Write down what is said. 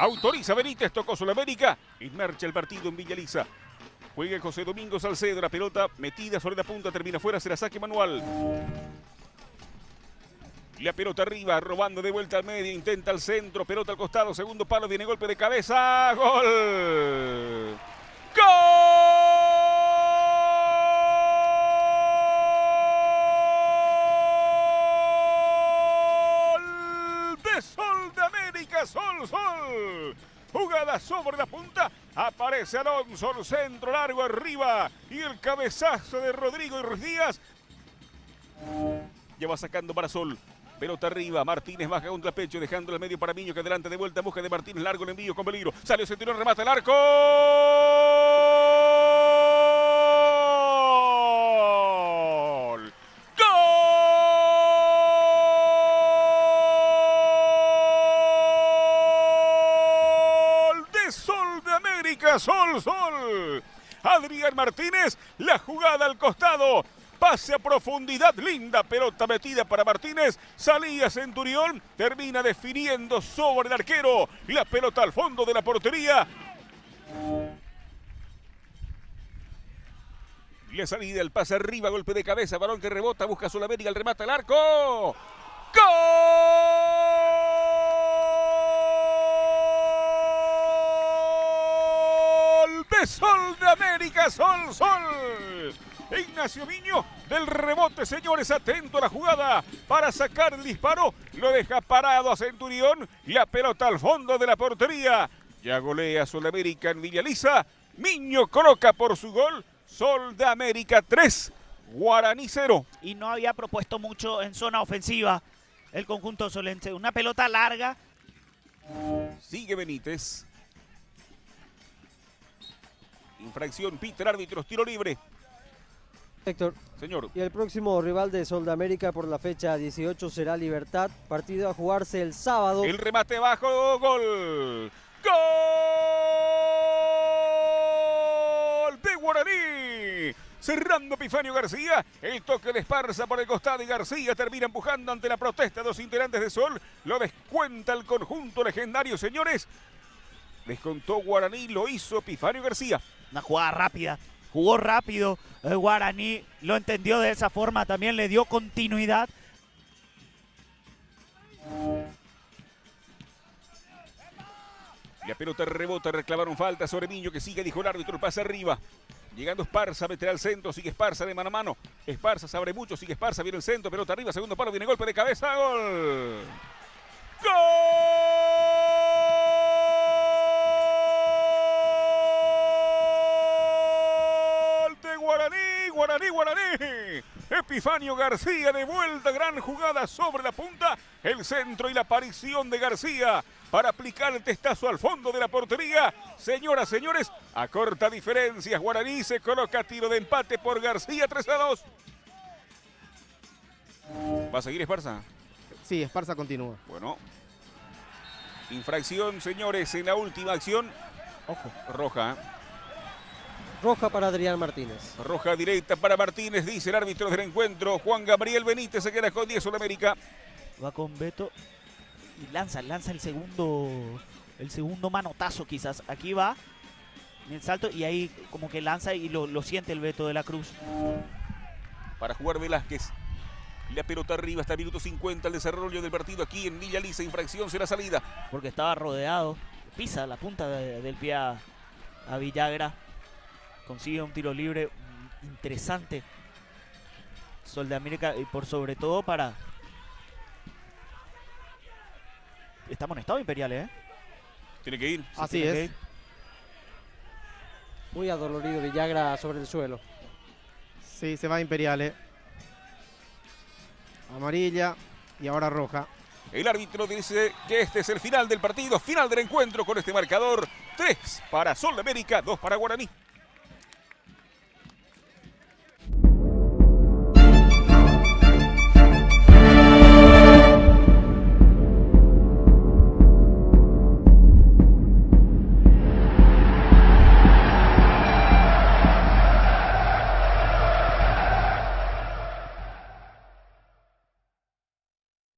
Autoriza Benítez, tocó Sudamérica y marcha el partido en Villa Elisa. Juega José Domingo Salcedo, la pelota metida sobre la punta, termina fuera, será saque manual. La pelota arriba, robando de vuelta al medio, intenta el centro, pelota al costado, segundo palo, viene golpe de cabeza, ¡gol! ¡Gol! De Sol de América, Sol. Jugada sobre la punta, aparece Alonso, el centro largo arriba y el cabezazo de Rodrigo y Ruiz Díaz. Ya va sacando para Sol. Pelota arriba, Martínez baja contra el pecho, dejando el medio para Miño, que adelante de vuelta en busca de Martínez, largo el envío con peligro. Salió Centurión, remata el arco. ¡Gol! ¡Gol! De Sol de América, Sol. Adrián Martínez, la jugada al costado. Pase a profundidad, linda pelota metida para Martínez, salía Centurión, termina definiendo sobre el arquero, la pelota al fondo de la portería. La salida, el pase arriba, golpe de cabeza, balón que rebota, busca Sudamérica, el remate al arco. ¡Gol! De Sol de América, Sol. Ignacio Miño del rebote, señores, atento a la jugada para sacar el disparo, lo deja parado a Centurión, la pelota al fondo de la portería, ya golea Sudamérica en Villa Elisa, Miño coloca por su gol, Sol de América 3, Guaraní 0. Y no había propuesto mucho en zona ofensiva el conjunto solense, una pelota larga. Sigue Benítez. Infracción, pita el árbitro, tiro libre. Héctor, señor. Y el próximo rival de Sol de América por la fecha 18 será Libertad, partido a jugarse el sábado. El remate bajo, gol. ¡Gol de Guaraní! Cerrando Epifanio García, el toque de Esparza por el costado y García termina empujando ante la protesta de los integrantes de Sol. Lo descuenta el conjunto legendario, señores. Descontó Guaraní, lo hizo Epifanio García. Una jugada rápida. Jugó rápido, el Guaraní lo entendió de esa forma, también le dio continuidad. La pelota rebota, reclamaron falta sobre Miño, que sigue, dijo el árbitro, el pase arriba. Llegando Esparza, mete al centro, sigue Esparza de mano a mano. Esparza se abre mucho, sigue Esparza, viene el centro, pelota arriba, segundo palo, viene golpe de cabeza, gol. ¡Gol! Guaraní. Epifanio García de vuelta, gran jugada sobre la punta, el centro y la aparición de García para aplicar el testazo al fondo de la portería. Señoras, señores, a corta diferencia, Guaraní se coloca tiro de empate por García, 3-2. ¿Va a seguir Esparza? Sí, Esparza continúa. Bueno, infracción, señores, en la última acción. Ojo. Roja. Roja para Adrián Martínez. Roja directa para Martínez, dice el árbitro del encuentro. Juan Gabriel Benítez se queda con 10 Sudamérica. Va con Beto y lanza el segundo manotazo quizás. Aquí va en el salto y ahí como que lanza y lo siente el Beto de la Cruz. Para jugar Velázquez. La pelota arriba hasta el minuto 50, el desarrollo del partido aquí en Villa Elisa. Infracción será salida. Porque estaba rodeado. Pisa la punta del pie a Villagra. Consigue un tiro libre interesante Sol de América y por sobre todo para... Estamos en estado imperial, ¿eh? Tiene que ir. Así es. Muy adolorido Villagra sobre el suelo. Sí, se va Imperial, Amarilla y ahora roja. El árbitro dice que este es el final del partido, final del encuentro con este marcador. 3 para Sol de América, 2 para Guaraní.